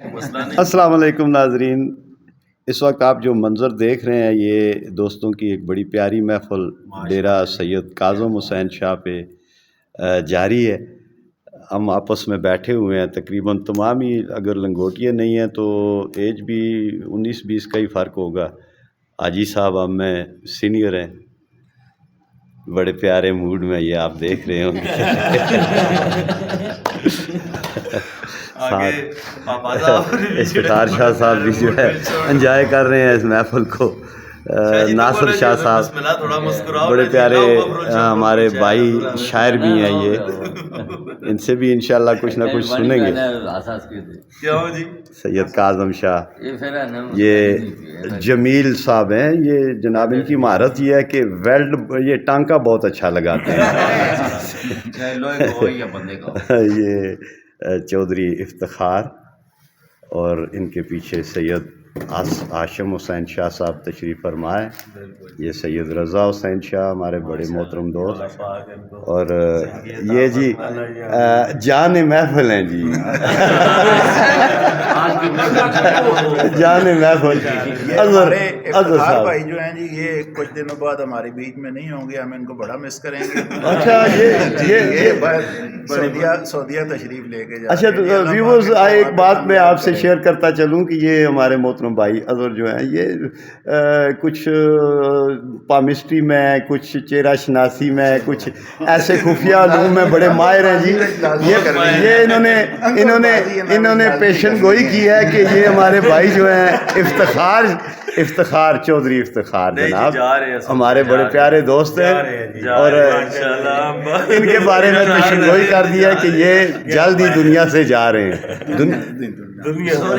السلام علیکم ناظرین، اس وقت آپ جو منظر دیکھ رہے ہیں یہ دوستوں کی ایک بڑی پیاری محفل ڈیرہ سید کاظم حسین شاہ پہ جاری ہے۔ ہم آپس میں بیٹھے ہوئے ہیں، تقریباً تمام ہی اگر لنگوٹیے نہیں ہیں تو ایج بھی 19-20 کا ہی فرق ہوگا۔ حاجی صاحب ہم میں سینئر ہیں، بڑے پیارے موڈ میں یہ آپ دیکھ رہے ہوں گے۔ افتخار شاہ صاحب بھی جو ہے انجوائے کر رہے ہیں اس محفل کو۔ ناصر شاہ صاحب بڑے پیارے ہمارے بھائی شاعر بھی ہیں، یہ ان سے بھی انشاءاللہ کچھ نہ کچھ سنیں گے۔ سید کاظم شاہ، یہ جمیل صاحب ہیں، یہ جناب ان کی مہارت یہ ہے کہ یہ ٹانکا بہت اچھا لگاتے ہیں۔ یہ چودھری افتخار اور ان کے پیچھے سید ہاشم حسین شاہ صاحب تشریف فرمائے، یہ سید رضا حسین شاہ ہمارے بڑے محترم دوست، اور یہ جی جان محفل ہیں جی، جان محفل افتخار بھائی جو ہیں جی، یہ کچھ دنوں بعد ہمارے بیچ میں نہیں ہوں گے، ہم ان کو بڑا مس کریں گے۔ اچھا یہ سعودیہ تشریف لے کے اچھا ویورز، ایک بات میں آپ سے شیئر کرتا چلوں کہ یہ ہمارے محترم بھائی اظہر جو ہیں یہ کچھ پامسٹری میں، کچھ چہرہ شناسی میں، کچھ ایسے خفیہ علوم میں بڑے ماہر ہیں جی۔ یہ انہوں نے پیشن گوئی کی ہے کہ یہ ہمارے بھائی جو ہیں افتخار چودھری افتخار جناب ہمارے بڑے پیارے دوست ہیں، اور ان کے بارے میں پیشن گوئی کر دیا کہ یہ جلد ہی دنیا سے جا رہے ہیں، دنیا سے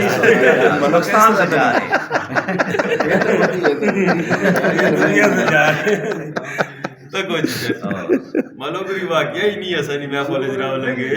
جا ملوگری واقعہ ہی نہیں ایسا نہیں میں کالج راو لگے